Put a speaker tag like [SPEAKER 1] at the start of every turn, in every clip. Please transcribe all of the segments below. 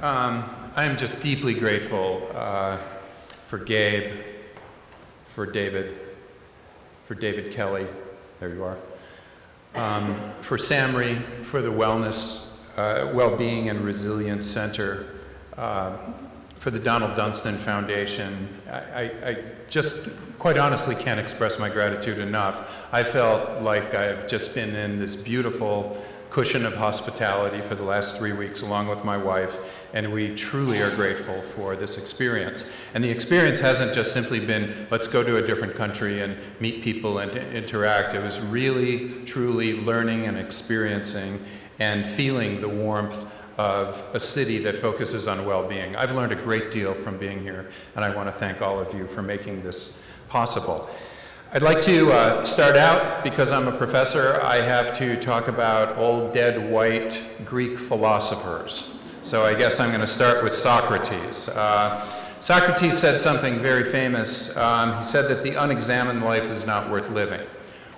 [SPEAKER 1] I'm just deeply grateful for Gabe, for David Kelly, there you are, for Samri, for the Wellness, Wellbeing and Resilience Center, for the Donald Dunstan Foundation. I just quite honestly can't express my gratitude enough. I felt like I've just been in this beautiful cushion of hospitality for the last 3 weeks along with my wife, and we truly are grateful for this experience. And the experience hasn't just simply been, let's go to a different country and meet people and interact. It was really, truly learning and experiencing and feeling the warmth of a city that focuses on well-being. I've learned a great deal from being here, and I want to thank all of you for making this possible. I'd like to start out, because I'm a professor, I have to talk about old dead white Greek philosophers. So I guess I'm going to start with Socrates. Socrates said something very famous. He said that the unexamined life is not worth living.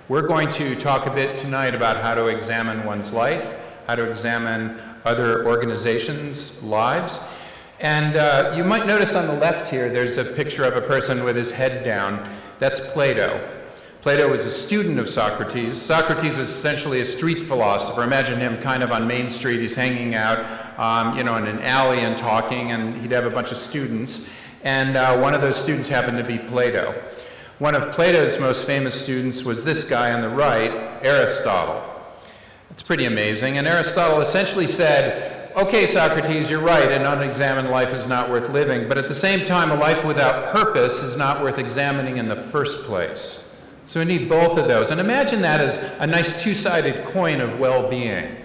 [SPEAKER 1] We're going to talk a bit tonight about how to examine one's life, how to examine other organizations' lives. And you might notice on the left here, there's a picture of a person with his head down. That's Plato. Plato was a student of Socrates. Socrates is essentially a street philosopher. Imagine him kind of on Main Street. He's hanging out, in an alley and talking, and he'd have a bunch of students. And one of those students happened to be Plato. One of Plato's most famous students was this guy on the right, Aristotle. It's pretty amazing. And Aristotle essentially said, okay, Socrates, you're right, an unexamined life is not worth living, but at the same time, a life without purpose is not worth examining in the first place. So we need both of those. And imagine that as a nice two-sided coin of well-being.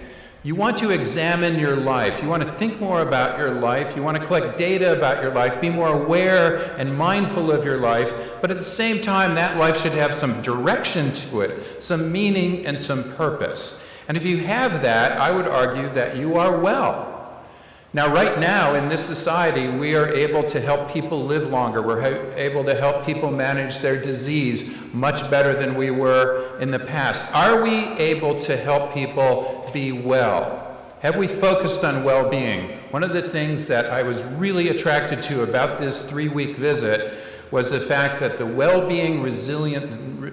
[SPEAKER 1] You want to examine your life. You want to think more about your life. You want to collect data about your life, be more aware and mindful of your life, but at the same time, that life should have some direction to it, some meaning and some purpose. And if you have that, I would argue that you are well. Now, right now, in this society, we are able to help people live longer. We're able to help people manage their disease much better than we were in the past. Are we able to help people be well? Have we focused on well-being? One of the things that I was really attracted to about this 3-week visit was the fact that the Wellbeing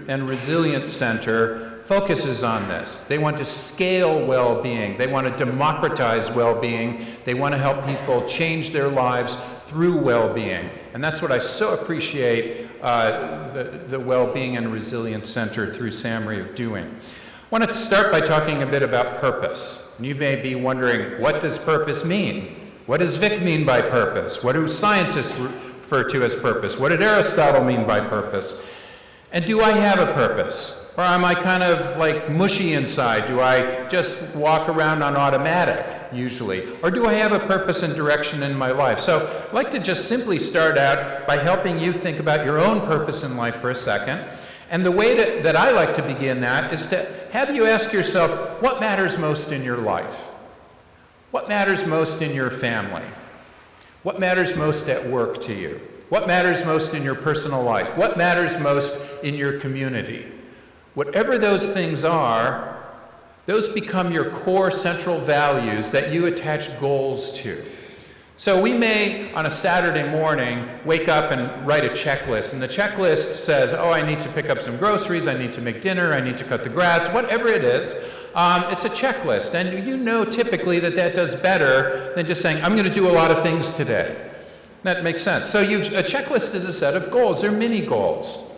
[SPEAKER 1] and Resilience Center focuses on this. They want to scale well-being. They want to democratize well-being. They want to help people change their lives through well-being. And that's what I so appreciate the Wellbeing and Resilience Center through SAMRI of doing. I want to start by talking a bit about purpose. And you may be wondering, what does purpose mean? What does Vic mean by purpose? What do scientists refer to as purpose? What did Aristotle mean by purpose? And do I have a purpose? Or am I kind of like mushy inside? Do I just walk around on automatic, usually? Or do I have a purpose and direction in my life? So I'd like to just simply start out by helping you think about your own purpose in life for a second. And the way that I like to begin that is to have you ask yourself, what matters most in your life? What matters most in your family? What matters most at work to you? What matters most in your personal life? What matters most in your community? Whatever those things are, those become your core central values that you attach goals to. So we may, on a Saturday morning, wake up and write a checklist, and the checklist says, oh, I need to pick up some groceries, I need to make dinner, I need to cut the grass, whatever it is. It's a checklist, and you know typically that does better than just saying, I'm going to do a lot of things today. That makes sense. So a checklist is a set of goals. They're mini goals.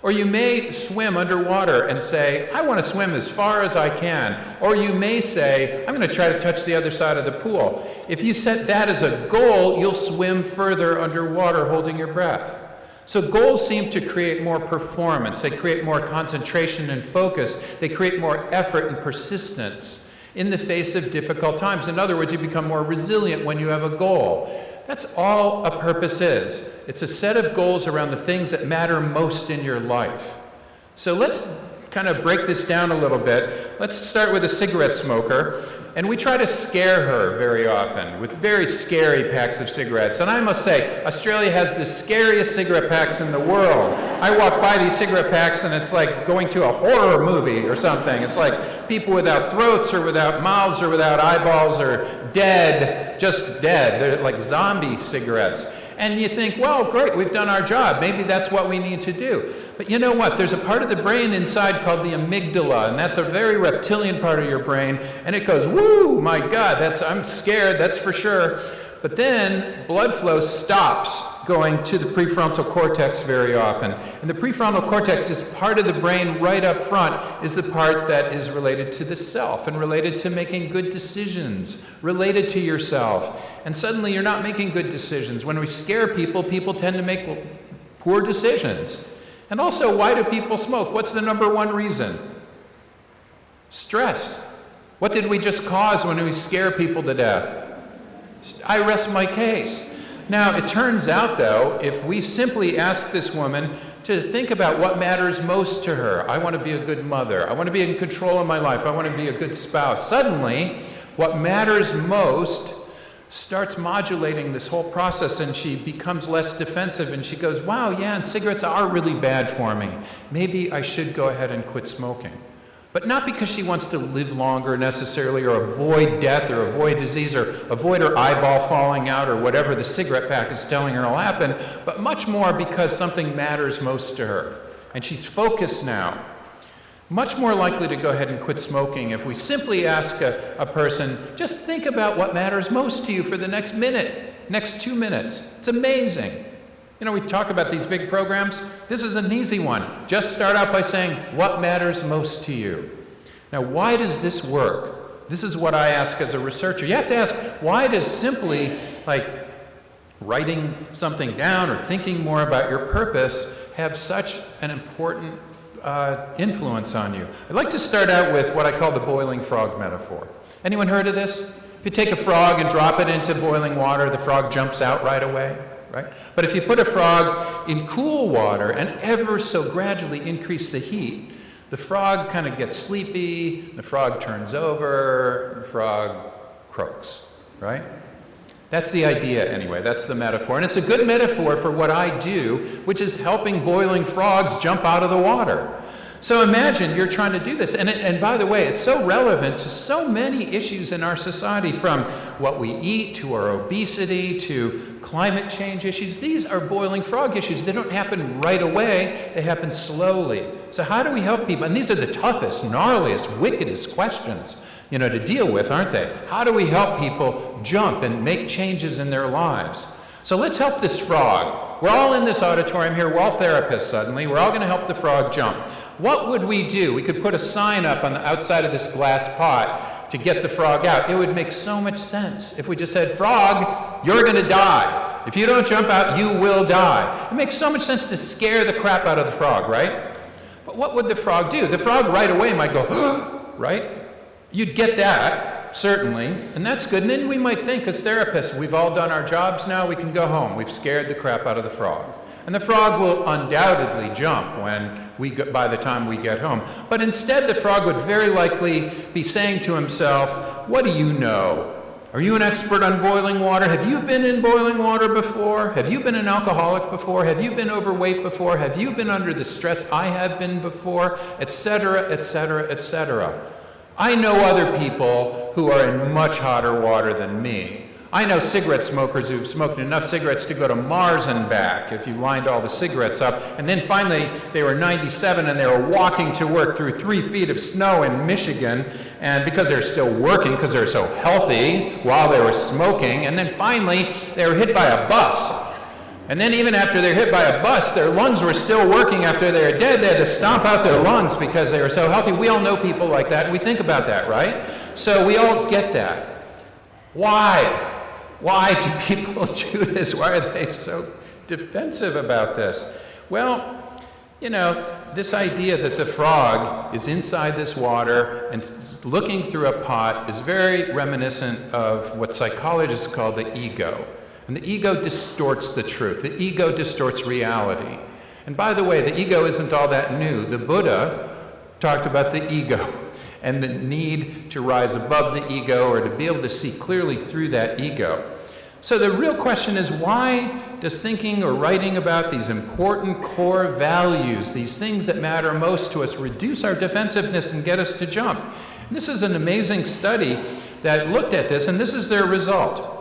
[SPEAKER 1] Or you may swim underwater and say, I want to swim as far as I can. Or you may say, I'm going to try to touch the other side of the pool. If you set that as a goal, you'll swim further underwater holding your breath. So goals seem to create more performance. They create more concentration and focus. They create more effort and persistence in the face of difficult times. In other words, you become more resilient when you have a goal. That's all a purpose is. It's a set of goals around the things that matter most in your life. So let's kind of break this down a little bit. Let's start with a cigarette smoker. And we try to scare her very often with very scary packs of cigarettes. And I must say, Australia has the scariest cigarette packs in the world. I walk by these cigarette packs and it's like going to a horror movie or something. It's like people without throats or without mouths or without eyeballs or dead, just dead. They're like zombie cigarettes. And you think, well, great, we've done our job. Maybe that's what we need to do. But you know what? There's a part of the brain inside called the amygdala, and that's a very reptilian part of your brain, and it goes, woo, my God, I'm scared, that's for sure. But then blood flow stops going to the prefrontal cortex very often. And the prefrontal cortex is part of the brain right up front, is the part that is related to the self and related to making good decisions, related to yourself. And suddenly you're not making good decisions. When we scare people, people tend to make poor decisions. And also, why do people smoke? What's the number one reason? Stress. What did we just cause when we scare people to death? I rest my case. Now, it turns out, though, if we simply ask this woman to think about what matters most to her, I want to be a good mother, I want to be in control of my life, I want to be a good spouse, suddenly, what matters most starts modulating this whole process, and she becomes less defensive, and she goes, wow, yeah, and cigarettes are really bad for me. Maybe I should go ahead and quit smoking. But not because she wants to live longer necessarily, or avoid death, or avoid disease, or avoid her eyeball falling out, or whatever the cigarette pack is telling her will happen, but much more because something matters most to her. And she's focused now. Much more likely to go ahead and quit smoking if we simply ask a person, just think about what matters most to you for the next minute, next 2 minutes. It's amazing. You know, we talk about these big programs. This is an easy one. Just start out by saying, what matters most to you? Now, why does this work? This is what I ask as a researcher. You have to ask, why does simply, like, writing something down or thinking more about your purpose have such an important influence on you? I'd like to start out with what I call the boiling frog metaphor. Anyone heard of this? If you take a frog and drop it into boiling water, the frog jumps out right away. Right? But if you put a frog in cool water and ever so gradually increase the heat, the frog kind of gets sleepy, the frog turns over, the frog croaks, right? That's the idea anyway, that's the metaphor. And it's a good metaphor for what I do, which is helping boiling frogs jump out of the water. So imagine you're trying to do this. And by the way, it's so relevant to so many issues in our society, from what we eat to our obesity to climate change issues. These are boiling frog issues. They don't happen right away. They happen slowly. So how do we help people? And these are the toughest, gnarliest, wickedest questions, to deal with, aren't they? How do we help people jump and make changes in their lives? So let's help this frog. We're all in this auditorium here. We're all therapists suddenly. We're all going to help the frog jump. What would we do? We could put a sign up on the outside of this glass pot to get the frog out. It would make so much sense if we just said, frog, you're going to die. If you don't jump out, you will die. It makes so much sense to scare the crap out of the frog, right? But what would the frog do? The frog right away might go, right? You'd get that, certainly, and that's good. And then we might think, as therapists, we've all done our jobs now, we can go home. We've scared the crap out of the frog. And the frog will undoubtedly jump by the time we get home. But instead, the frog would very likely be saying to himself, what do you know? Are you an expert on boiling water? Have you been in boiling water before? Have you been an alcoholic before? Have you been overweight before? Have you been under the stress I have been before? Etc., etc., etc. I know other people who are in much hotter water than me. I know cigarette smokers who've smoked enough cigarettes to go to Mars and back, if you lined all the cigarettes up. And then finally, they were 97 and they were walking to work through 3 feet of snow in Michigan. And because they're still working, because they're so healthy while they were smoking. And then finally, they were hit by a bus. And then even after they're hit by a bus, their lungs were still working after they were dead. They had to stomp out their lungs because they were so healthy. We all know people like that, and we think about that, right? So we all get that. Why? Why do people do this? Why are they so defensive about this? Well, this idea that the frog is inside this water and looking through a pot is very reminiscent of what psychologists call the ego. And the ego distorts the truth. The ego distorts reality. And by the way, the ego isn't all that new. The Buddha talked about the ego and the need to rise above the ego, or to be able to see clearly through that ego. So the real question is, why does thinking or writing about these important core values, these things that matter most to us, reduce our defensiveness and get us to jump? And this is an amazing study that looked at this, and this is their result.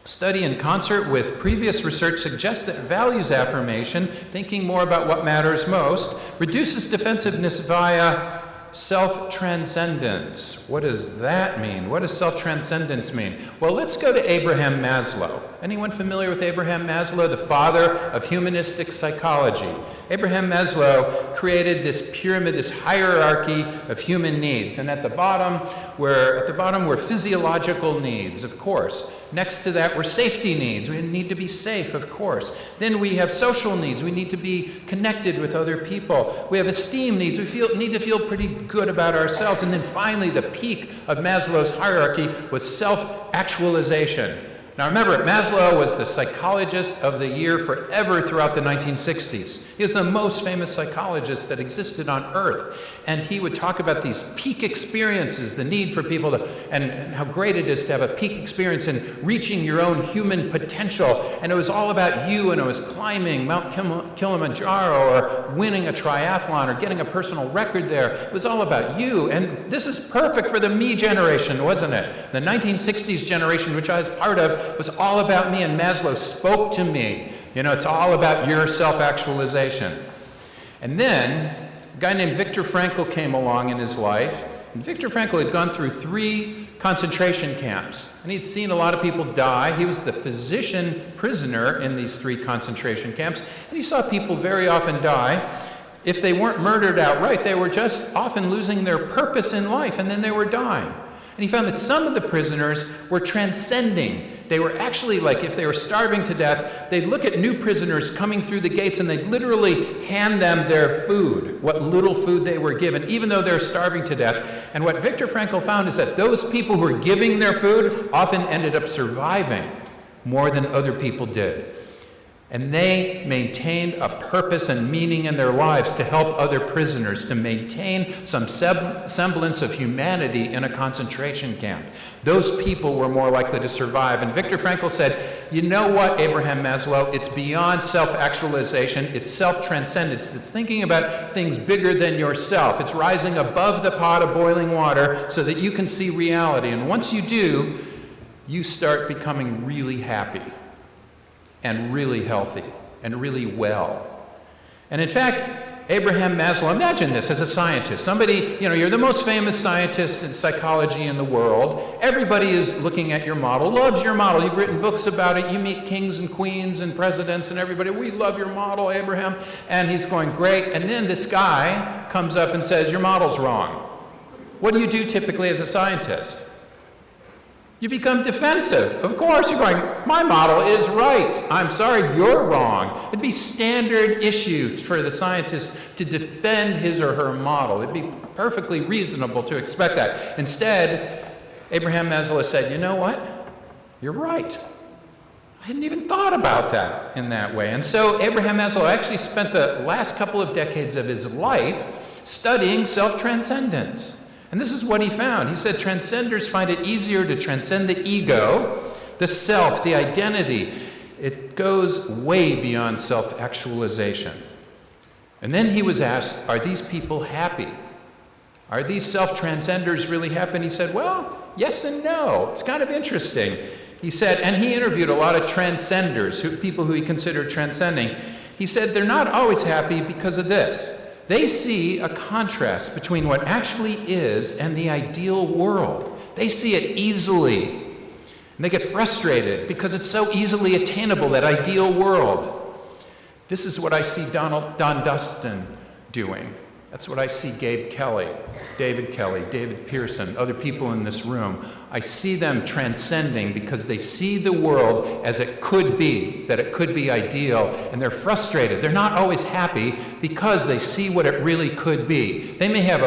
[SPEAKER 1] Study in concert with previous research suggests that values affirmation, thinking more about what matters most, reduces defensiveness via self-transcendence. What does that mean? What does self-transcendence mean? Well, let's go to Abraham Maslow. Anyone familiar with Abraham Maslow, the father of humanistic psychology? Abraham Maslow created this pyramid, this hierarchy of human needs. And at the bottom were physiological needs, of course. Next to that were safety needs. We need to be safe, of course. Then we have social needs. We need to be connected with other people. We have esteem needs. We need to feel pretty good about ourselves. And then finally, the peak of Maslow's hierarchy was self-actualization. Now remember, Maslow was the psychologist of the year forever throughout the 1960s. He was the most famous psychologist that existed on Earth. And he would talk about these peak experiences, the need for people to, and how great it is to have a peak experience in reaching your own human potential. And it was all about you, and it was climbing Mount Kilimanjaro or winning a triathlon or getting a personal record there. It was all about you. And this is perfect for the me generation, wasn't it? The 1960s generation, which I was part of, was all about me, and Maslow spoke to me. You know, it's all about your self-actualization. And then a guy named Victor Frankl came along in his life, and Victor Frankl had gone through 3 concentration camps, and he'd seen a lot of people die. He was the physician prisoner in these 3 concentration camps, and he saw people very often die. If they weren't murdered outright, they were just often losing their purpose in life, and then they were dying. And he found that some of the prisoners were transcending. They were actually, like, if they were starving to death, they'd look at new prisoners coming through the gates and they'd literally hand them their food, what little food they were given, even though they're starving to death. And what Viktor Frankl found is that those people who were giving their food often ended up surviving more than other people did. And they maintained a purpose and meaning in their lives to help other prisoners, to maintain some semblance of humanity in a concentration camp. Those people were more likely to survive. And Viktor Frankl said, you know what, Abraham Maslow, it's beyond self-actualization, it's self-transcendence. It's thinking about things bigger than yourself. It's rising above the pot of boiling water so that you can see reality. And once you do, you start becoming really happy, and really healthy, and really well. And in fact, Abraham Maslow, imagine this as a scientist. Somebody, you know, you're the most famous scientist in psychology in the world. Everybody is looking at your model, loves your model. You've written books about it. You meet kings and queens and presidents and everybody. We love your model, Abraham. And he's going, great. And then this guy comes up and says, your model's wrong. What do you do typically as a scientist? You become defensive. Of course, you're going, my model is right. I'm sorry, you're wrong. It'd be standard issue for the scientist to defend his or her model. It'd be perfectly reasonable to expect that. Instead, Abraham Maslow said, you know what? You're right. I hadn't even thought about that in that way. And so Abraham Maslow actually spent the last couple of decades of his life studying self-transcendence. And this is what he found. He said transcenders find it easier to transcend the ego, the self, the identity. It goes way beyond self-actualization. And then he was asked, are these people happy? Are these self-transcenders really happy? And he said, well, yes and no. It's kind of interesting. He said, and he interviewed a lot of transcenders, people who he considered transcending. He said they're not always happy because of this. They see a contrast between what actually is and the ideal world. They see it easily. And they get frustrated because it's so easily attainable, that ideal world. This is what I see Don Dustin doing. That's what I see Gabe Kelly, David Pearson, other people in this room. I see them transcending because they see the world as it could be, that it could be ideal, and they're frustrated. They're not always happy because they see what it really could be. They may have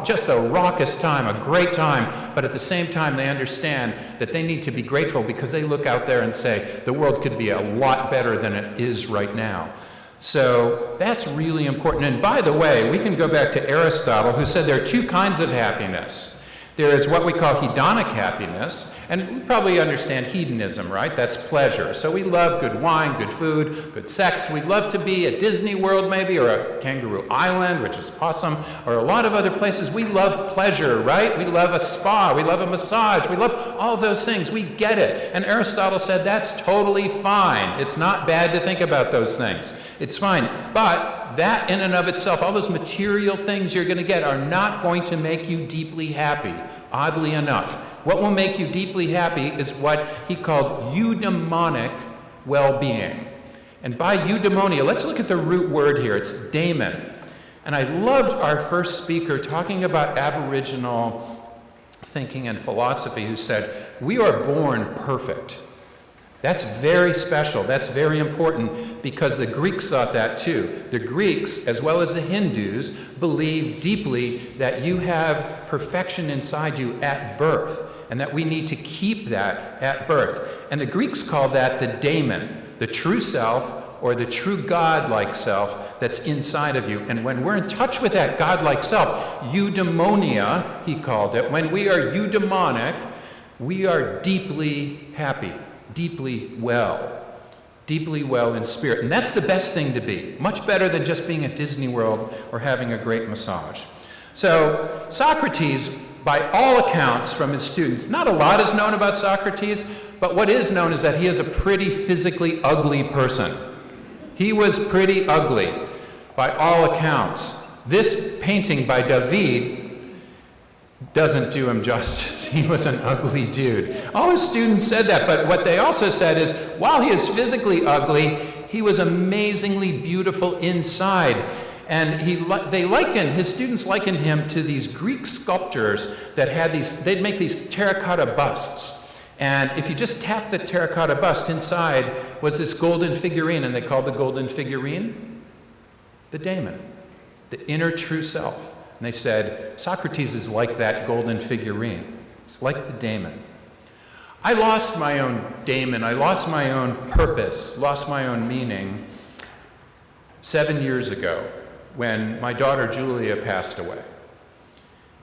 [SPEAKER 1] just a raucous time, a great time, but at the same time they understand that they need to be grateful because they look out there and say, the world could be a lot better than it is right now. So that's really important. And by the way, we can go back to Aristotle, who said there are 2 kinds of happiness. There is what we call hedonic happiness, and we probably understand hedonism, right? That's pleasure. So we love good wine, good food, good sex. We'd love to be at Disney World maybe, or a Kangaroo Island, which is awesome, or a lot of other places. We love pleasure, right? We love a spa, we love a massage, we love all those things. We get it. And Aristotle said that's totally fine. It's not bad to think about those things. It's fine. But that in and of itself, all those material things you're going to get are not going to make you deeply happy, oddly enough. What will make you deeply happy is what he called eudaimonic well-being. And by eudaimonia, let's look at the root word here. It's daemon. And I loved our first speaker talking about Aboriginal thinking and philosophy, who said, we are born perfect. That's very special. That's very important, because the Greeks thought that too. The Greeks, as well as the Hindus, believe deeply that you have perfection inside you at birth, and that we need to keep that at birth. And the Greeks call that the daemon, the true self, or the true God-like self that's inside of you. And when we're in touch with that God-like self, eudaimonia, he called it, when we are eudaimonic, we are deeply happy. Deeply well in spirit. And that's the best thing to be. Much better than just being at Disney World or having a great massage. So Socrates, by all accounts from his students, not a lot is known about Socrates, but what is known is that he is a pretty physically ugly person. He was pretty ugly, by all accounts. This painting by David doesn't do him justice. He was an ugly dude. All his students said that, but what they also said is, while he is physically ugly, he was amazingly beautiful inside. And his students likened him to these Greek sculptors that had they'd make these terracotta busts. And if you just tap the terracotta bust, inside was this golden figurine, and they called the golden figurine the daemon, the inner true self. And they said, Socrates is like that golden figurine. It's like the daemon. I lost my own daemon. I lost my own purpose, lost my own meaning 7 years ago when my daughter Julia passed away.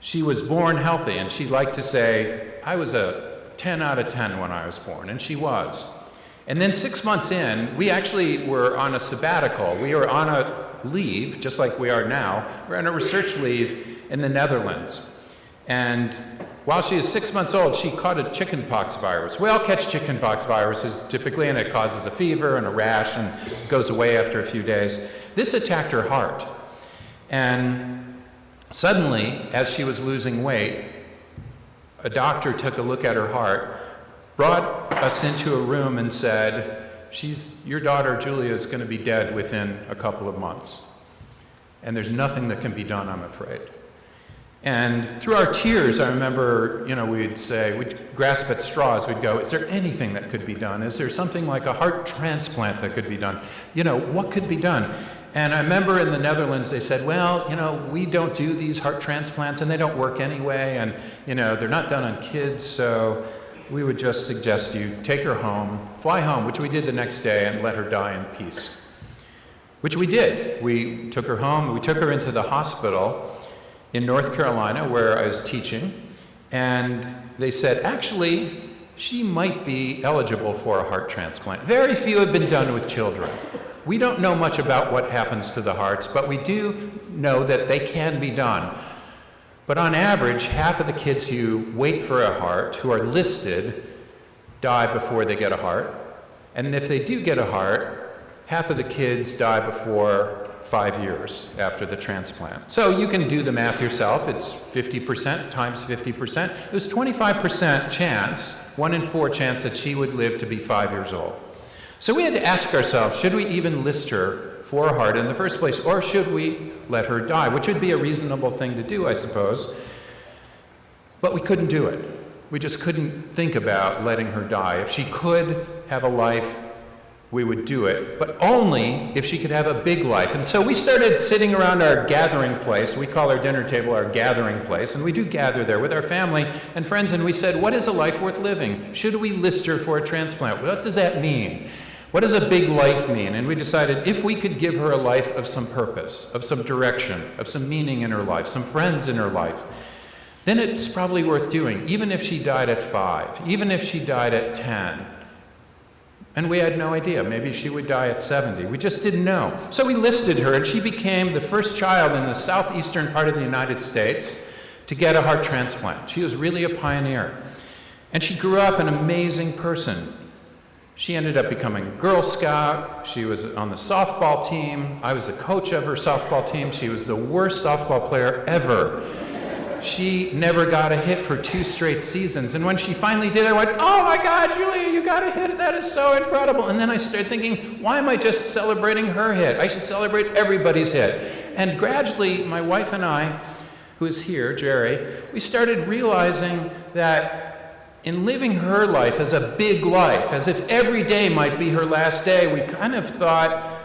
[SPEAKER 1] She was born healthy, and she liked to say, I was a 10 out of 10 when I was born, and she was. And then 6 months in, we actually were on a sabbatical. We were on a leave, just like we are now. We're on a research leave in the Netherlands. And while she is 6 months old, she caught a chickenpox virus. We all catch chickenpox viruses typically, and it causes a fever and a rash and goes away after a few days. This attacked her heart. And suddenly, as she was losing weight, a doctor took a look at her heart, brought us into a room and said, your daughter Julia is going to be dead within a couple of months. And there's nothing that can be done, I'm afraid. And through our tears, I remember, we'd grasp at straws. We'd go, is there anything that could be done? Is there something like a heart transplant that could be done? What could be done? And I remember in the Netherlands, they said, well, we don't do these heart transplants, and they don't work anyway, and, they're not done on kids, so we would just suggest you take her home, fly home, which we did the next day, and let her die in peace. Which we did. We took her home. We took her into the hospital in North Carolina, where I was teaching, and they said, actually, she might be eligible for a heart transplant. Very few have been done with children. We don't know much about what happens to the hearts, but we do know that they can be done. But on average, half of the kids who wait for a heart, who are listed, die before they get a heart. And if they do get a heart, half of the kids die before 5 years after the transplant. So you can do the math yourself. It's 50% times 50%. It was 25% chance, 1 in 4 chance that she would live to be 5 years old. So we had to ask ourselves, should we even list her for a heart in the first place, or should we let her die, which would be a reasonable thing to do, I suppose. But we couldn't do it. We just couldn't think about letting her die. If she could have a life, we would do it, but only if she could have a big life. And so we started sitting around our gathering place. We call our dinner table our gathering place, and we do gather there with our family and friends, and we said, what is a life worth living? Should we list her for a transplant? What does that mean? What does a big life mean? And we decided if we could give her a life of some purpose, of some direction, of some meaning in her life, some friends in her life, then it's probably worth doing, even if she died at 5, even if she died at 10. And we had no idea. Maybe she would die at 70. We just didn't know. So we listed her, and she became the first child in the southeastern part of the United States to get a heart transplant. She was really a pioneer. And she grew up an amazing person. She ended up becoming a Girl Scout. She was on the softball team. I was the coach of her softball team. She was the worst softball player ever. She never got a hit for 2 straight seasons. And when she finally did, I went, oh my God, Julia, you got a hit. That is so incredible. And then I started thinking, why am I just celebrating her hit? I should celebrate everybody's hit. And gradually, my wife and I, who is here, Jerry, we started realizing that in living her life as a big life, as if every day might be her last day, we kind of thought,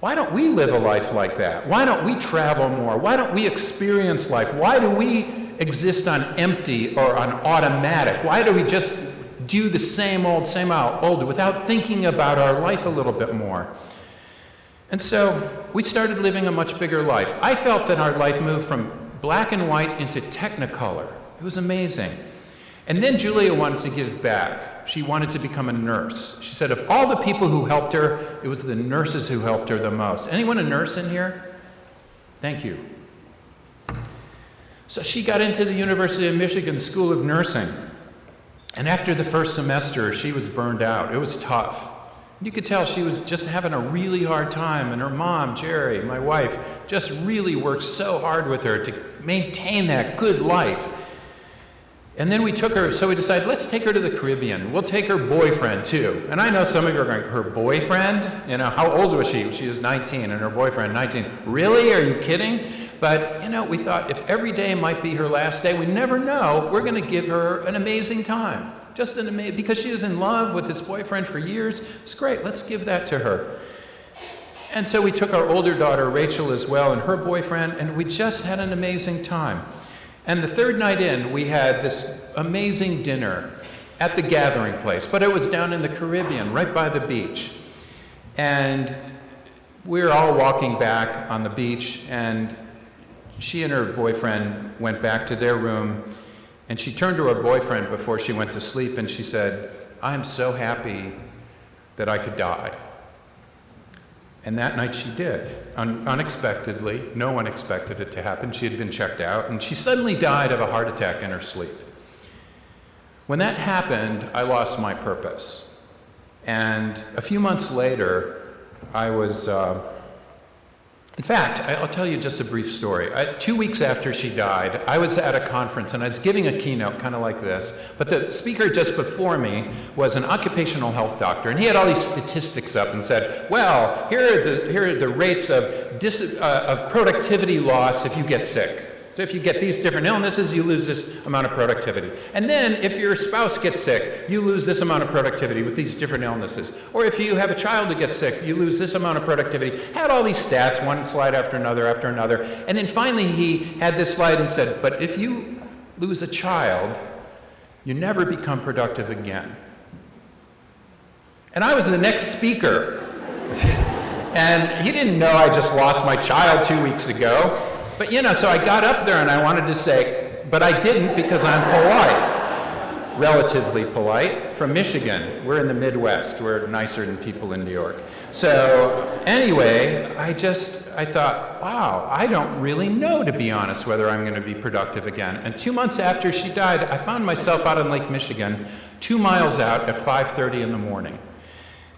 [SPEAKER 1] why don't we live a life like that? Why don't we travel more? Why don't we experience life? Why do we exist on empty or on automatic? Why do we just do the same old without thinking about our life a little bit more? And so we started living a much bigger life. I felt that our life moved from black and white into technicolor. It was amazing. And then Julia wanted to give back. She wanted to become a nurse. She said of all the people who helped her, it was the nurses who helped her the most. Anyone a nurse in here? Thank you. So she got into the University of Michigan School of Nursing. And after the first semester, she was burned out. It was tough. You could tell she was just having a really hard time, and her mom, Jerry, my wife, just really worked so hard with her to maintain that good life. And then we took her, so we decided, let's take her to the Caribbean. We'll take her boyfriend, too. And I know some of you are going, her boyfriend? You know, how old was she? She was 19, and her boyfriend, 19. Really? Are you kidding? But, you know, we thought if every day might be her last day, we never know, we're going to give her an amazing time. Just an amazing, because she was in love with this boyfriend for years. It's great, let's give that to her. And so we took our older daughter, Rachel, as well, and her boyfriend, and we just had an amazing time. And the third night in, we had this amazing dinner at the gathering place, but it was down in the Caribbean, right by the beach. And we were all walking back on the beach, and she and her boyfriend went back to their room, and she turned to her boyfriend before she went to sleep, and she said, I'm so happy that I could die. And that night she did, unexpectedly. No one expected it to happen. She had been checked out, and she suddenly died of a heart attack in her sleep. When that happened, I lost my purpose. And a few months later, I was, in fact, I'll tell you just a brief story. 2 weeks after she died, I was at a conference, and I was giving a keynote kind of like this, but the speaker just before me was an occupational health doctor, and he had all these statistics up and said, well, here are the rates of productivity loss if you get sick. So if you get these different illnesses, you lose this amount of productivity. And then if your spouse gets sick, you lose this amount of productivity with these different illnesses. Or if you have a child who gets sick, you lose this amount of productivity. Had all these stats, one slide after another after another. And then finally he had this slide and said, but if you lose a child, you never become productive again. And I was the next speaker. And he didn't know I just lost my child 2 weeks ago. But, you know, so I got up there and I wanted to say, but I didn't because I'm polite, relatively polite, from Michigan. We're in the Midwest. We're nicer than people in New York. So anyway, I thought, wow, I don't really know, to be honest, whether I'm going to be productive again. And 2 months after she died, I found myself out in Lake Michigan, 2 miles out at 5:30 in the morning.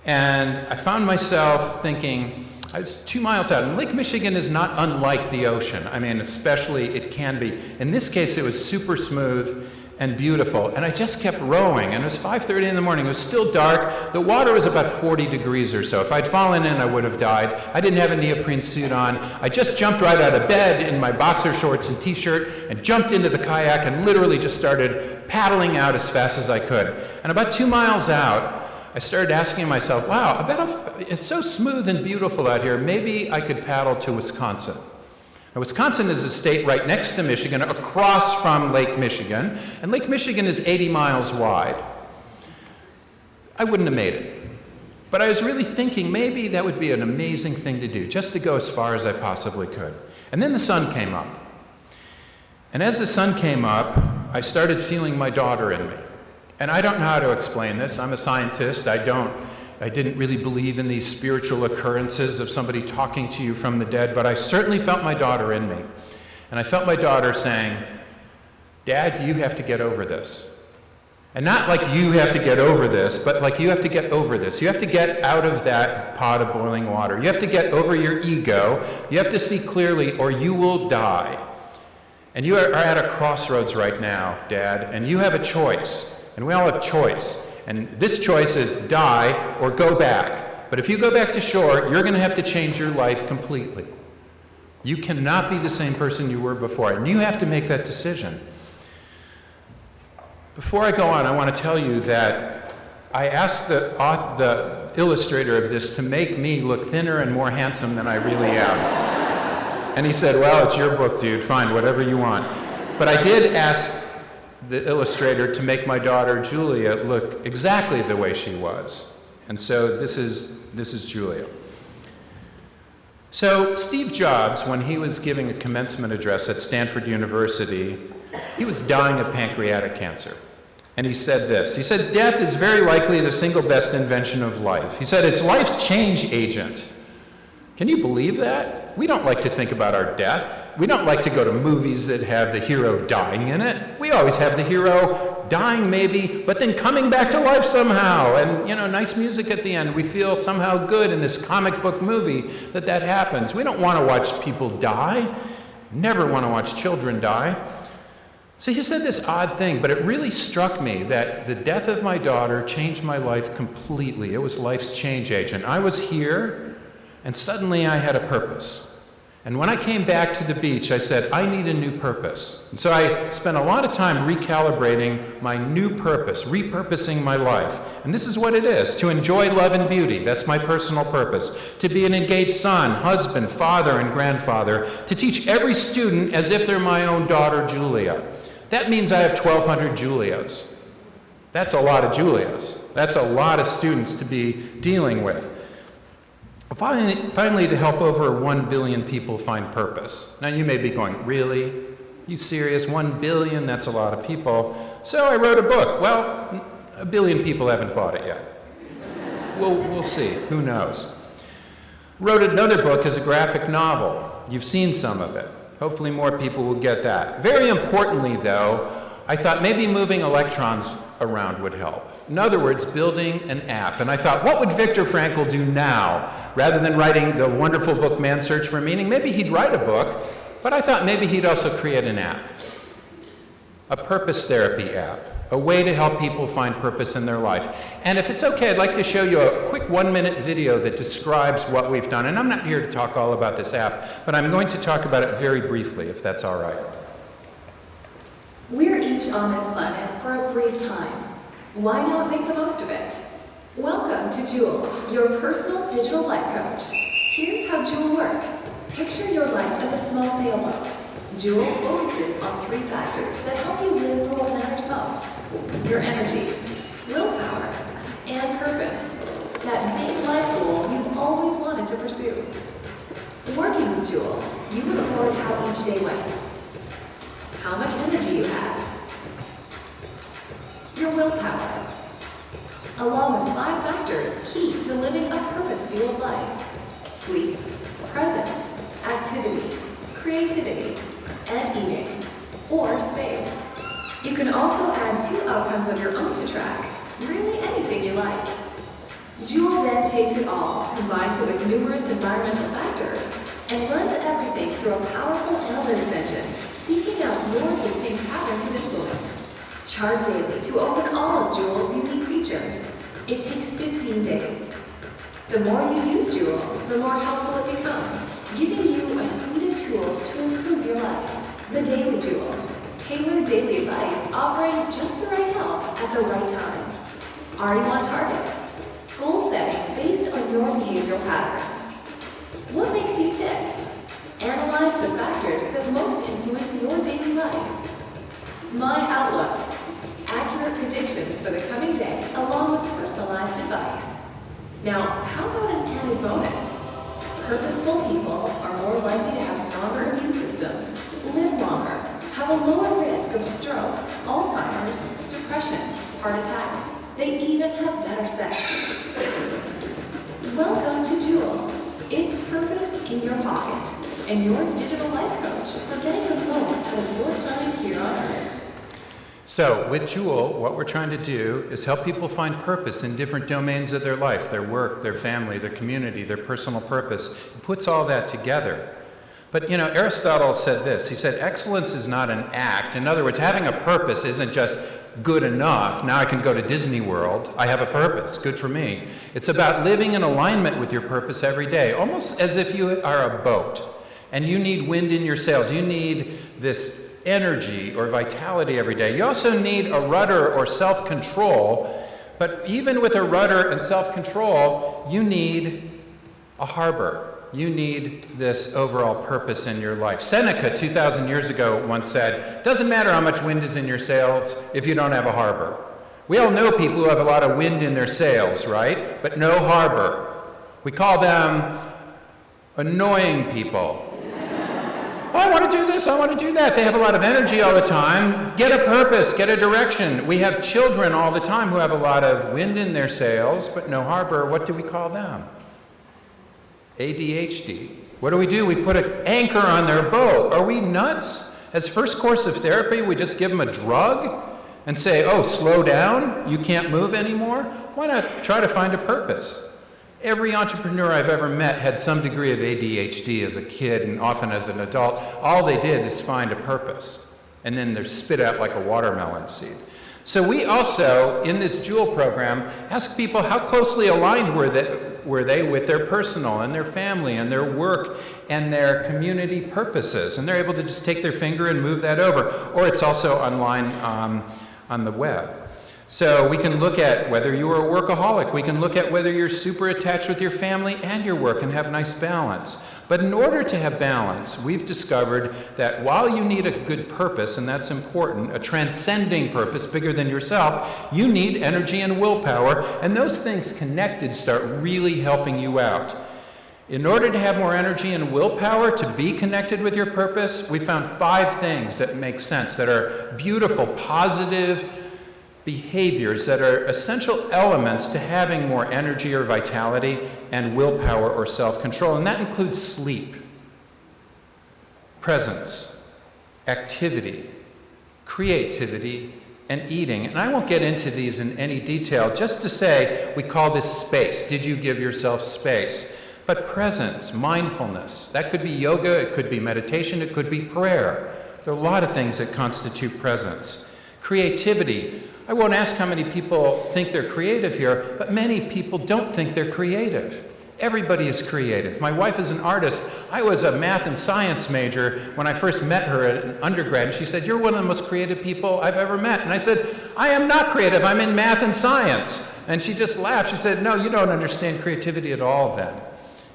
[SPEAKER 1] And I found myself thinking, I was 2 miles out, and Lake Michigan is not unlike the ocean. I mean, especially it can be. In this case, it was super smooth and beautiful, and I just kept rowing, and it was 5:30 in the morning. It was still dark. The water was about 40 degrees or so. If I'd fallen in, I would have died. I didn't have a neoprene suit on. I just jumped right out of bed in my boxer shorts and t-shirt and jumped into the kayak and literally just started paddling out as fast as I could. And about 2 miles out, I started asking myself, wow, I bet it's so smooth and beautiful out here, maybe I could paddle to Wisconsin. Now, Wisconsin is a state right next to Michigan, across from Lake Michigan, and Lake Michigan is 80 miles wide. I wouldn't have made it. But I was really thinking maybe that would be an amazing thing to do, just to go as far as I possibly could. And then the sun came up. And as the sun came up, I started feeling my daughter in me. And I don't know how to explain this. I'm a scientist. I didn't really believe in these spiritual occurrences of somebody talking to you from the dead, but I certainly felt my daughter in me. And I felt my daughter saying, Dad, you have to get over this. And not like you have to get over this, but like you have to get over this. You have to get out of that pot of boiling water. You have to get over your ego. You have to see clearly or you will die. And you are at a crossroads right now, Dad, and you have a choice. And we all have choice. And this choice is die or go back. But if you go back to shore, you're going to have to change your life completely. You cannot be the same person you were before, and you have to make that decision. Before I go on, I want to tell you that I asked the illustrator of this to make me look thinner and more handsome than I really am. And he said, well, it's your book, dude. Fine, whatever you want. But I did ask the illustrator to make my daughter, Julia, look exactly the way she was. And so this is Julia. So Steve Jobs, when he was giving a commencement address at Stanford University, he was dying of pancreatic cancer. And he said this. He said, death is very likely the single best invention of life. He said, it's life's change agent. Can you believe that? We don't like to think about our death. We don't like to go to movies that have the hero dying in it. We always have the hero dying maybe, but then coming back to life somehow. And, nice music at the end. We feel somehow good in this comic book movie that happens. We don't want to watch people die. Never want to watch children die. So he said this odd thing, but it really struck me that the death of my daughter changed my life completely. It was life's change agent. I was here, and suddenly I had a purpose. And when I came back to the beach, I said, I need a new purpose. And so I spent a lot of time recalibrating my new purpose, repurposing my life. And this is what it is, to enjoy love and beauty. That's my personal purpose. To be an engaged son, husband, father, and grandfather. To teach every student as if they're my own daughter, Julia. That means I have 1,200 Julias. That's a lot of Julias. That's a lot of students to be dealing with. Finally, to help over 1 billion people find purpose. Now you may be going, really? You serious? 1 billion? That's a lot of people. So I wrote a book. Well, 1 billion people haven't bought it yet. We'll see. Who knows? Wrote another book as a graphic novel. You've seen some of it. Hopefully more people will get that. Very importantly, though, I thought maybe moving electrons around would help. In other words, building an app. And I thought, what would Viktor Frankl do now? Rather than writing the wonderful book, Man's Search for Meaning, maybe he'd write a book, but I thought maybe he'd also create an app. A purpose therapy app. A way to help people find purpose in their life. And if it's okay, I'd like to show you a quick 1-minute video that describes what we've done. And I'm not here to talk all about this app, but I'm going to talk about it very briefly, if that's all right.
[SPEAKER 2] We're each on this planet for a brief time. Why not make the most of it? Welcome to Jewel, your personal digital life coach. Here's how Jewel works. Picture your life as a small sailboat. Jewel focuses on 3 factors that help you live for what matters most. Your energy, willpower, and purpose. That big life goal you've always wanted to pursue. Working with Jewel, you record how each day went. How much energy you had. Your willpower. Along with 5 factors key to living a purpose-fueled life. Sleep, presence, activity, creativity, and eating, or space. You can also add 2 outcomes of your own to track, really anything you like. Jewel then takes it all, combines it with numerous environmental factors, and runs everything through a powerful analytics engine, seeking out more distinct patterns of influence. Chart daily to open all of Jewel's unique features. It takes 15 days. The more you use Jewel, the more helpful it becomes, giving you a suite of tools to improve your life. The Daily Jewel. Tailored daily advice offering just the right help at the right time. Are you on target? Goal setting based on your behavioral patterns. What makes you tick? Analyze the factors that most influence your daily life. My Outlook. Accurate predictions for the coming day along with personalized advice. Now, how about an added bonus? Purposeful people are more likely to have stronger immune systems, live longer, have have a lower risk of stroke, Alzheimer's, depression, heart attacks. They even have better sex. Welcome to Jewel. It's purpose in your pocket and your digital life coach for getting the most out of your time here on Earth.
[SPEAKER 1] So with Jewel, what we're trying to do is help people find purpose in different domains of their life, their work, their family, their community, their personal purpose. It puts all that together. But Aristotle said this. He said, excellence is not an act. In other words, having a purpose isn't just good enough. Now I can go to Disney World. I have a purpose. Good for me. It's about living in alignment with your purpose every day, almost as if you are a boat and you need wind in your sails. You need this energy or vitality every day. You also need a rudder or self-control, but even with a rudder and self-control, you need a harbor. You need this overall purpose in your life. Seneca, 2,000 years ago, once said, doesn't matter how much wind is in your sails if you don't have a harbor. We all know people who have a lot of wind in their sails, right? But no harbor. We call them annoying people. Oh, I want to do this, I want to do that. They have a lot of energy all the time. Get a purpose, get a direction. We have children all the time who have a lot of wind in their sails, but no harbor. What do we call them? ADHD. What do? We put an anchor on their boat. Are we nuts? As first course of therapy, we just give them a drug and say, oh, slow down, you can't move anymore? Why not try to find a purpose? Every entrepreneur I've ever met had some degree of ADHD as a kid and often as an adult. All they did is find a purpose, and then they're spit out like a watermelon seed. So we also, in this Jewel program, ask people how closely aligned were they with their personal and their family and their work and their community purposes. And they're able to just take their finger and move that over. Or it's also online on the web. So we can look at whether you are a workaholic. We can look at whether you're super attached with your family and your work and have a nice balance. But in order to have balance, we've discovered that while you need a good purpose, and that's important, a transcending purpose bigger than yourself, you need energy and willpower, and those things connected start really helping you out. In order to have more energy and willpower to be connected with your purpose, we found 5 things that make sense, that are beautiful, positive behaviors that are essential elements to having more energy or vitality and willpower or self-control. And that includes sleep, presence, activity, creativity, and eating. And I won't get into these in any detail, just to say we call this space. Did you give yourself space? But presence, mindfulness, that could be yoga, it could be meditation, it could be prayer. There are a lot of things that constitute presence. Creativity. I won't ask how many people think they're creative here, but many people don't think they're creative. Everybody is creative. My wife is an artist. I was a math and science major when I first met her at an undergrad, and she said, you're one of the most creative people I've ever met. And I said, I am not creative, I'm in math and science. And she just laughed. She said, no, you don't understand creativity at all then.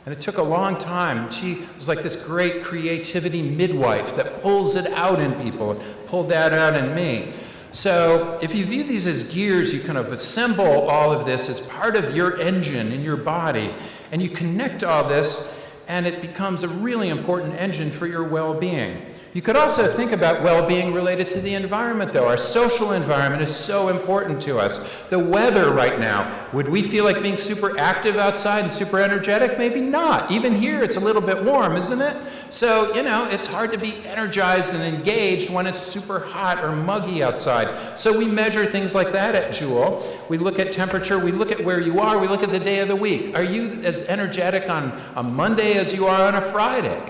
[SPEAKER 1] And it took a long time. She was like this great creativity midwife that pulls it out in people, and pulled that out in me. So if you view these as gears, you kind of assemble all of this as part of your engine in your body, and you connect all this, and it becomes a really important engine for your well-being. You could also think about well-being related to the environment, though. Our social environment is so important to us. The weather right now, would we feel like being super active outside and super energetic? Maybe not. Even here, it's a little bit warm, isn't it? So, it's hard to be energized and engaged when it's super hot or muggy outside. So we measure things like that at Jewel. We look at temperature, we look at where you are, we look at the day of the week. Are you as energetic on a Monday as you are on a Friday?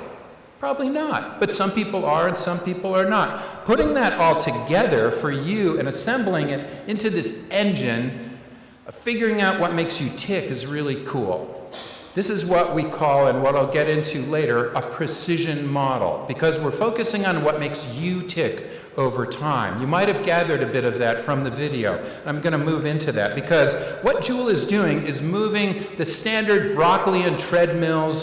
[SPEAKER 1] Probably not, but some people are and some people are not. Putting that all together for you and assembling it into this engine, figuring out what makes you tick is really cool. This is what we call, and what I'll get into later, a precision model, because we're focusing on what makes you tick over time. You might have gathered a bit of that from the video. I'm going to move into that, because what Jewel is doing is moving the standard Brockleyan treadmills,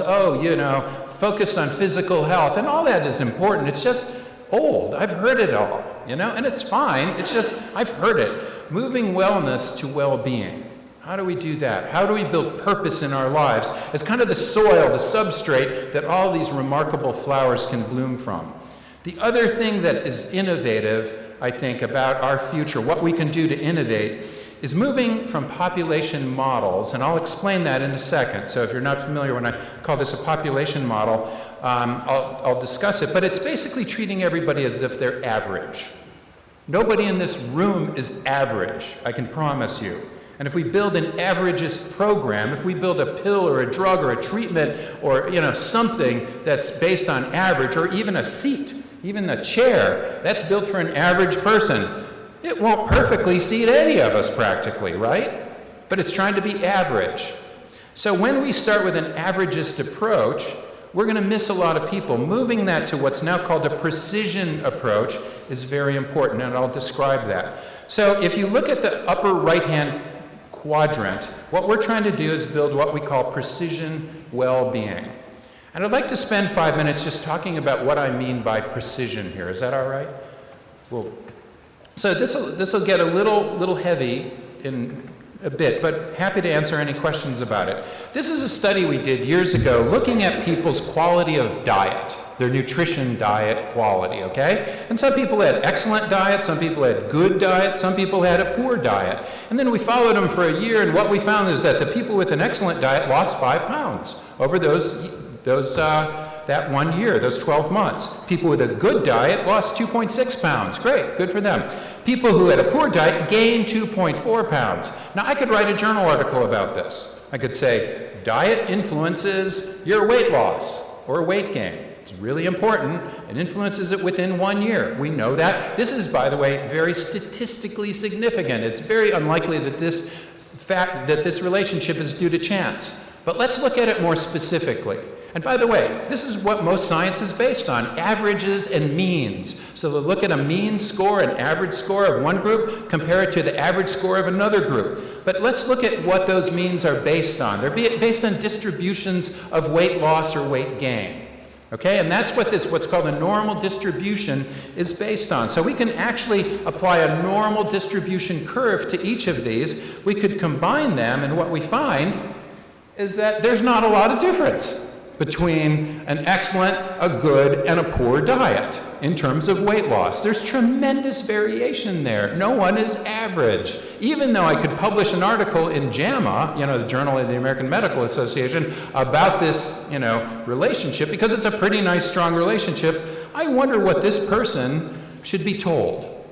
[SPEAKER 1] focused on physical health, and all that is important. It's just old. I've heard it all, and it's fine. It's just, I've heard it. Moving wellness to well-being. How do we do that? How do we build purpose in our lives as kind of the soil, the substrate that all these remarkable flowers can bloom from? The other thing that is innovative, I think, about our future, what we can do to innovate, is moving from population models, and I'll explain that in a second. So if you're not familiar when I call this a population model, I'll discuss it, but it's basically treating everybody as if they're average. Nobody in this room is average, I can promise you. And if we build an averagist program, if we build a pill or a drug or a treatment or something that's based on average, or even a seat, even a chair, that's built for an average person, it won't perfectly seat any of us practically, right? But it's trying to be average. So when we start with an averagist approach, we're going to miss a lot of people. Moving that to what's now called a precision approach is very important, and I'll describe that. So if you look at the upper right-hand quadrant, what we're trying to do is build what we call precision well-being. And I'd like to spend 5 minutes just talking about what I mean by precision here. Is that all right? So this will get a little heavy in a bit, but happy to answer any questions about it. This is a study we did years ago looking at people's quality of diet, their nutrition diet quality, okay? And some people had excellent diet, some people had good diet, some people had a poor diet. And then we followed them for a year, and what we found is that the people with an excellent diet lost 5 pounds over that 1 year, those 12 months. People with a good diet lost 2.6 pounds. Great, good for them. People who had a poor diet gained 2.4 pounds. Now, I could write a journal article about this. I could say, diet influences your weight loss or weight gain. It's really important. It influences it within 1 year. We know that. This is, by the way, very statistically significant. It's very unlikely that this relationship is due to chance. But let's look at it more specifically. And by the way, this is what most science is based on, averages and means. So they'll look at a mean score, an average score of one group, compare it to the average score of another group. But let's look at what those means are based on. They're based on distributions of weight loss or weight gain. Okay, and that's what what's called a normal distribution is based on. So we can actually apply a normal distribution curve to each of these. We could combine them, and what we find is that there's not a lot of difference between an excellent, a good, and a poor diet in terms of weight loss. There's tremendous variation there. No one is average. Even though I could publish an article in JAMA, the Journal of the American Medical Association, about this, relationship, because it's a pretty nice, strong relationship, I wonder what this person should be told.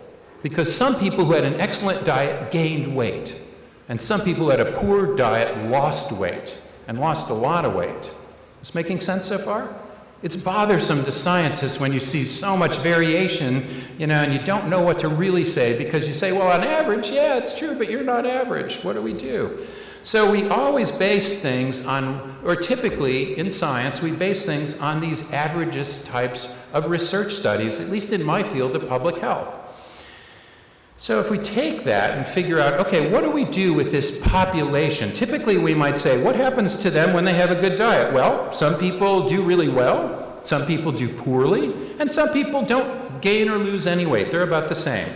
[SPEAKER 1] Because some people who had an excellent diet gained weight, and some people who had a poor diet lost weight, and lost a lot of weight. Is this making sense so far? It's bothersome to scientists when you see so much variation, and you don't know what to really say, because you say, well, on average, yeah, it's true, but you're not average. What do we do? So we always base things on, or typically in science, we base things on these averagist types of research studies, at least in my field of public health. So if we take that and figure out, okay, what do we do with this population? Typically we might say, what happens to them when they have a good diet? Well, some people do really well, some people do poorly, and some people don't gain or lose any weight. They're about the same.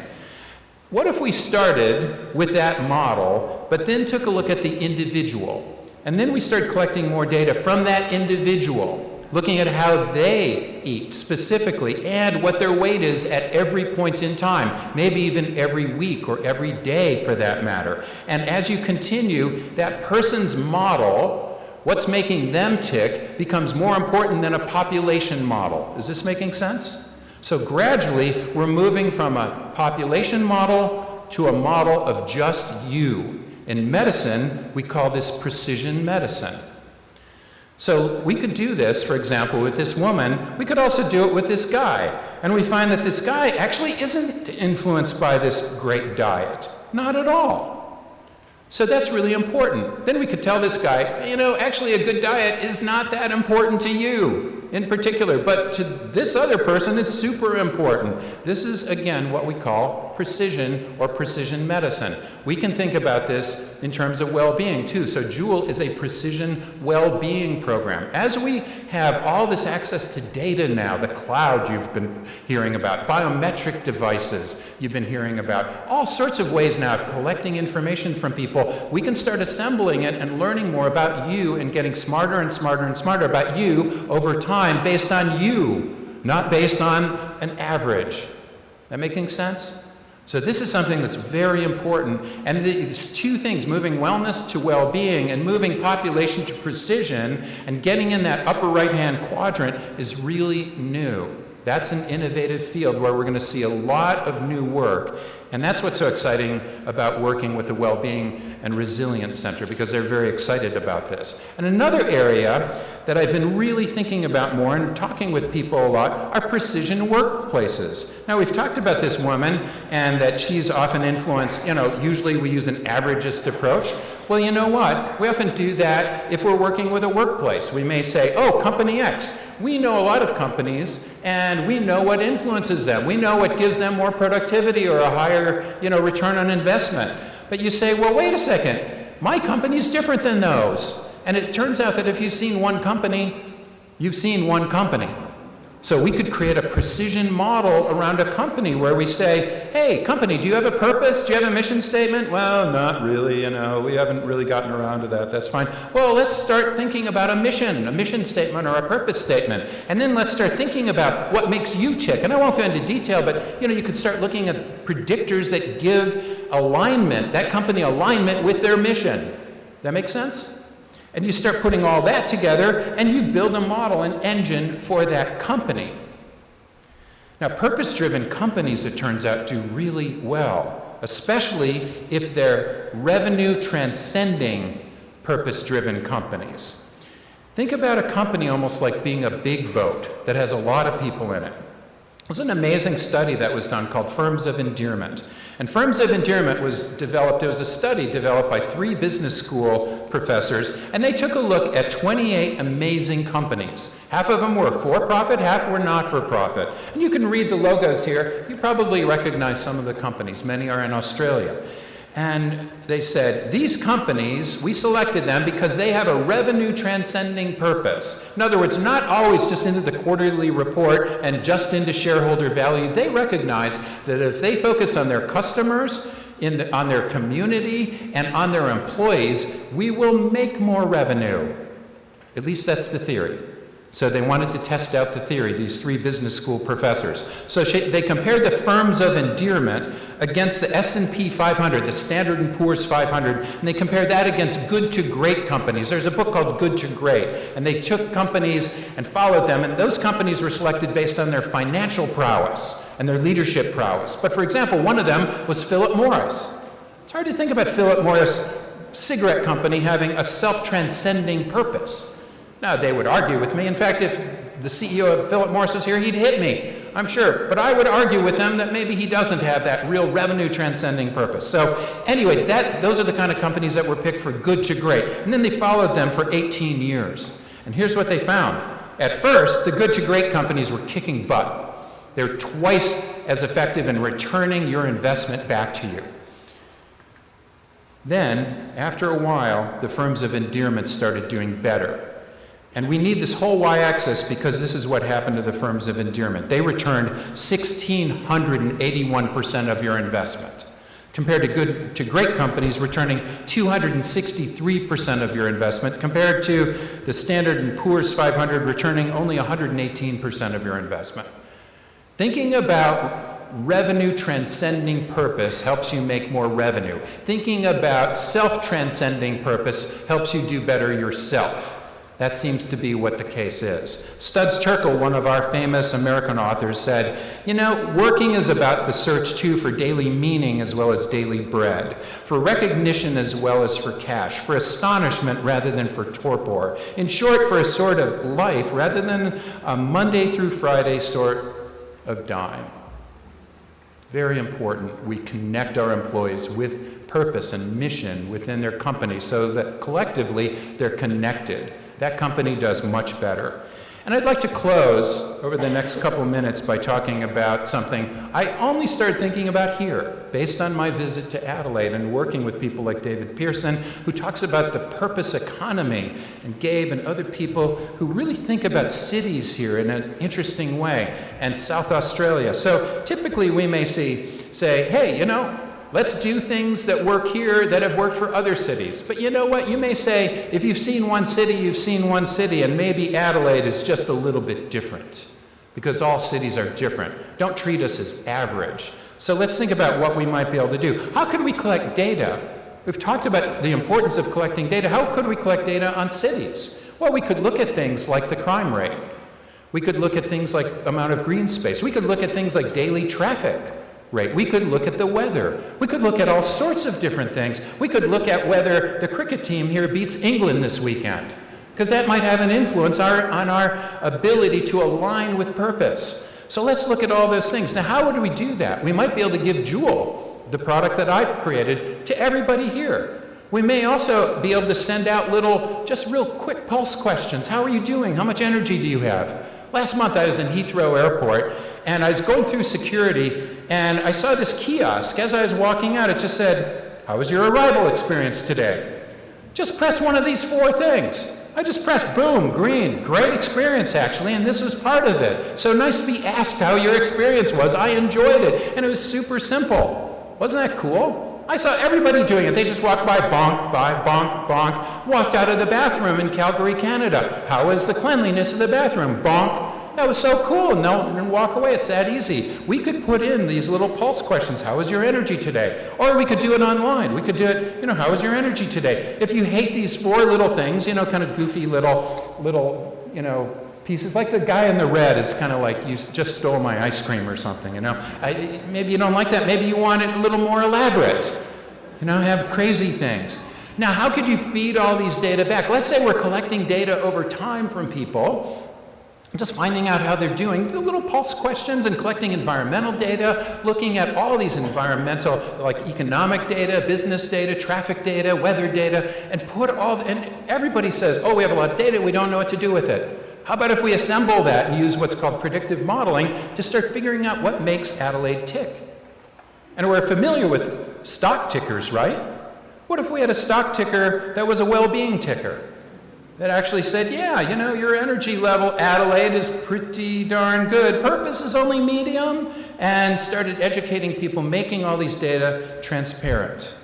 [SPEAKER 1] What if we started with that model, but then took a look at the individual, and then we start collecting more data from that individual, looking at how they eat specifically and what their weight is at every point in time, maybe even every week or every day for that matter. And as you continue, that person's model, what's making them tick, becomes more important than a population model. Is this making sense? So gradually, we're moving from a population model to a model of just you. In medicine, we call this precision medicine. So we could do this, for example, with this woman. We could also do it with this guy. And we find that this guy actually isn't influenced by this great diet. Not at all. So that's really important. Then we could tell this guy, actually a good diet is not that important to you in particular, but to this other person, it's super important. This is, again, what we call precision or precision medicine. We can think about this in terms of well-being, too. So Jewel is a precision well-being program. As we have all this access to data now, the cloud you've been hearing about, biometric devices you've been hearing about, all sorts of ways now of collecting information from people, we can start assembling it and learning more about you and getting smarter and smarter and smarter about you over time based on you, not based on an average. That making sense? So this is something that's very important. And these two things, moving wellness to well-being and moving population to precision and getting in that upper right-hand quadrant is really new. That's an innovative field where we're going to see a lot of new work. And that's what's so exciting about working with the Wellbeing and Resilience Center, because they're very excited about this. And another area that I've been really thinking about more and talking with people a lot are precision workplaces. Now, we've talked about this woman and that she's often influenced, usually we use an averagist approach. Well, you know what? We often do that if we're working with a workplace. We may say, oh, company X. We know a lot of companies, and we know what influences them. We know what gives them more productivity or a higher, return on investment. But you say, well, wait a second. My company's different than those. And it turns out that if you've seen one company, you've seen one company. So we could create a precision model around a company where we say, hey, company, do you have a purpose? Do you have a mission statement? Well, not really, we haven't really gotten around to that. That's fine. Well, let's start thinking about a mission statement or a purpose statement. And then let's start thinking about what makes you tick. And I won't go into detail, but you could start looking at predictors that give alignment, that company alignment with their mission. That make sense? And you start putting all that together, and you build a model, an engine for that company. Now, purpose-driven companies, it turns out, do really well, especially if they're revenue-transcending purpose-driven companies. Think about a company almost like being a big boat that has a lot of people in it. There's an amazing study that was done called Firms of Endearment. And Firms of Endearment was developed, it was a study developed by 3 business school professors, and they took a look at 28 amazing companies. Half of them were for-profit, half were not-for-profit. And you can read the logos here. You probably recognize some of the companies. Many are in Australia. And they said, these companies, we selected them because they have a revenue-transcending purpose. In other words, not always just into the quarterly report and just into shareholder value. They recognize that if they focus on their customers, on their community, and on their employees, we will make more revenue. At least that's the theory. So they wanted to test out the theory, these 3 business school professors. So they compared the Firms of Endearment against the S&P 500, the Standard & Poor's 500, and they compared that against good to great companies. There's a book called Good to Great, and they took companies and followed them, and those companies were selected based on their financial prowess and their leadership prowess. But for example, one of them was Philip Morris. It's hard to think about Philip Morris cigarette company having a self-transcending purpose. Now, they would argue with me. In fact, if the CEO of Philip Morris was here, he'd hit me, I'm sure. But I would argue with them that maybe he doesn't have that real revenue-transcending purpose. So anyway, those are the kind of companies that were picked for good to great. And then they followed them for 18 years. And here's what they found. At first, the good to great companies were kicking butt. They're twice as effective in returning your investment back to you. Then, after a while, the Firms of Endearment started doing better. And we need this whole y-axis because this is what happened to the Firms of Endearment. They returned 1,681% of your investment, compared to good to great companies returning 263% of your investment, compared to the Standard & Poor's 500 returning only 118% of your investment. Thinking about revenue-transcending purpose helps you make more revenue. Thinking about self-transcending purpose helps you do better yourself. That seems to be what the case is. Studs Terkel, one of our famous American authors, said, working is about the search, too, for daily meaning as well as daily bread, for recognition as well as for cash, for astonishment rather than for torpor. In short, for a sort of life rather than a Monday through Friday sort of dime. Very important we connect our employees with purpose and mission within their company so that collectively they're connected. That company does much better. And I'd like to close over the next couple minutes by talking about something I only started thinking about here, based on my visit to Adelaide and working with people like David Pearson, who talks about the purpose economy, and Gabe and other people who really think about cities here in an interesting way, and South Australia. So typically we may say, hey, let's do things that work here that have worked for other cities. But you know what? You may say, if you've seen one city, you've seen one city, and maybe Adelaide is just a little bit different. because all cities are different. Don't treat us as average. So let's think about what we might be able to do. How could we collect data? We've talked about the importance of collecting data. How could we collect data on cities? Well, we could look at things like the crime rate. We could look at things like amount of green space. We could look at things like daily traffic rate. We could look at the weather. We could look at all sorts of different things. We could look at whether the cricket team here beats England this weekend, because that might have an influence on our ability to align with purpose. So let's look at all those things. Now, how would we do that? We might be able to give Jewel, the product that I created, to everybody here. We may also be able to send out just real quick pulse questions. How are you doing? How much energy do you have? Last month I was in Heathrow Airport, and I was going through security, and I saw this kiosk. As I was walking out, it just said, "How was your arrival experience today?" Just press one of these 4 things. I just pressed, boom, green. Great experience, actually, and this was part of it. So nice to be asked how your experience was. I enjoyed it, and it was super simple. Wasn't that cool? I saw everybody doing it. They just walked by, bonk, bonk, walked out of the bathroom in Calgary, Canada. How was the cleanliness of the bathroom? Bonk. That was so cool. No, and walk away. It's that easy. We could put in these little pulse questions. How was your energy today? Or we could do it online. We could do it, how was your energy today? If you hate these 4 little things, kind of goofy little, pieces, like the guy in the red, it's kind of like you just stole my ice cream or something, Maybe you don't like that. Maybe you want it a little more elaborate, have crazy things. Now, how could you feed all these data back? Let's say we're collecting data over time from people, just finding out how they're doing, little pulse questions and collecting environmental data, looking at all these environmental, like economic data, business data, traffic data, weather data, and and everybody says, oh, we have a lot of data, we don't know what to do with it. How about if we assemble that and use what's called predictive modeling to start figuring out what makes Adelaide tick? And we're familiar with stock tickers, right? What if we had a stock ticker that was a well-being ticker? That actually said, yeah, your energy level, Adelaide, is pretty darn good. Purpose is only medium, and started educating people, making all these data transparent.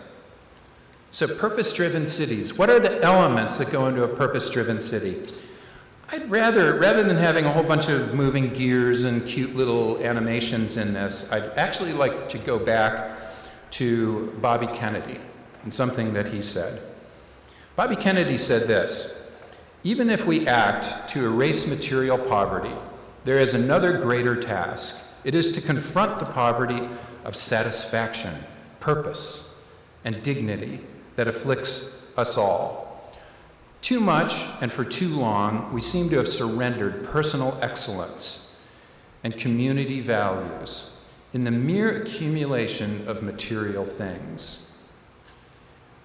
[SPEAKER 1] So purpose-driven cities, what are the elements that go into a purpose-driven city? I'd rather than having a whole bunch of moving gears and cute little animations in this, I'd actually like to go back to Bobby Kennedy and something that he said. Bobby Kennedy said this: even if we act to erase material poverty, there is another greater task. It is to confront the poverty of satisfaction, purpose, and dignity that afflicts us all. Too much and for too long, we seem to have surrendered personal excellence and community values in the mere accumulation of material things.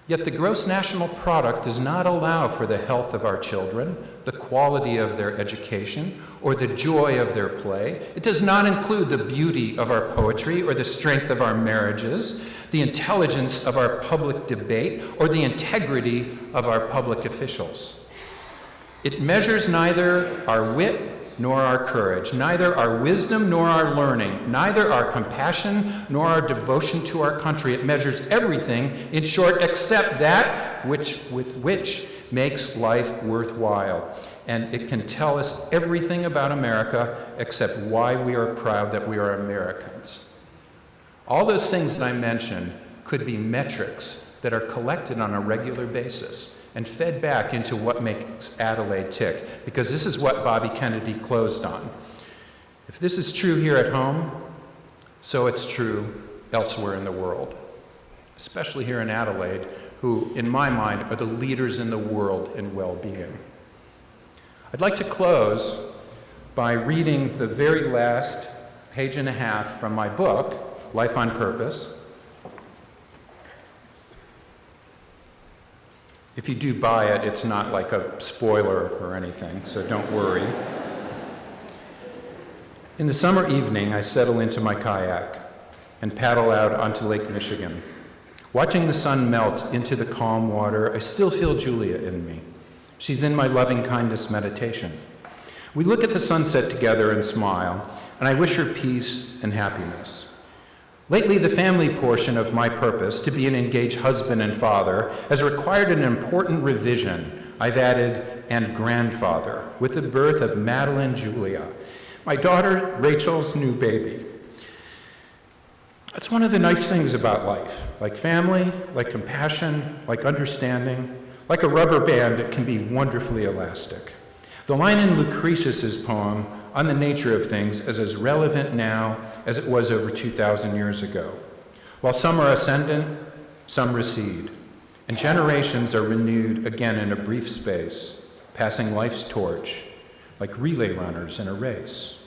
[SPEAKER 1] Yet the gross national product does not allow for the health of our children, the quality of their education, or the joy of their play. It does not include the beauty of our poetry or the strength of our marriages, the intelligence of our public debate, or the integrity of our public officials. It measures neither our wit nor our courage, neither our wisdom nor our learning, neither our compassion nor our devotion to our country. It measures everything, in short, except that which makes life worthwhile. And it can tell us everything about America except why we are proud that we are Americans. All those things that I mentioned could be metrics that are collected on a regular basis and fed back into what makes Adelaide tick, because this is what Bobby Kennedy closed on. If this is true here at home, so it's true elsewhere in the world, especially here in Adelaide, who, in my mind, are the leaders in the world in well-being. I'd like to close by reading the very last page and a half from my book, Life on Purpose. If you do buy it, it's not like a spoiler or anything, so don't worry. In the summer evening, I settle into my kayak and paddle out onto Lake Michigan. Watching the sun melt into the calm water, I still feel Julia in me. She's in my loving kindness meditation. We look at the sunset together and smile, and I wish her peace and happiness. Lately, the family portion of my purpose, to be an engaged husband and father, has required an important revision. I've added, and grandfather, with the birth of Madeline Julia. My daughter, Rachel's new baby. That's one of the nice things about life. Like family, like compassion, like understanding, like a rubber band, it can be wonderfully elastic. The line in Lucretius's poem on the nature of things is as relevant now as it was over 2,000 years ago. While some are ascendant, some recede, and generations are renewed again in a brief space, passing life's torch like relay runners in a race.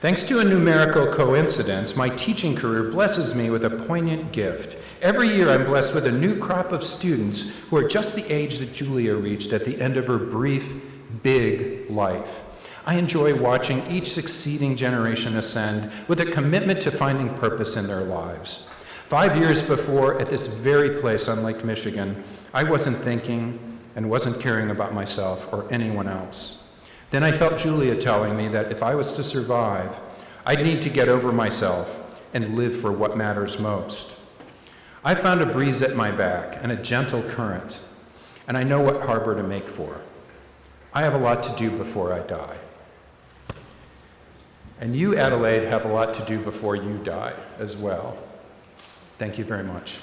[SPEAKER 1] Thanks to a numerical coincidence, my teaching career blesses me with a poignant gift. Every year I'm blessed with a new crop of students who are just the age that Julia reached at the end of her brief, big life. I enjoy watching each succeeding generation ascend with a commitment to finding purpose in their lives. 5 years before, at this very place on Lake Michigan, I wasn't thinking and wasn't caring about myself or anyone else. Then I felt Julia telling me that if I was to survive, I'd need to get over myself and live for what matters most. I found a breeze at my back and a gentle current, and I know what harbor to make for. I have a lot to do before I die. And you, Adelaide, have a lot to do before you die as well. Thank you very much.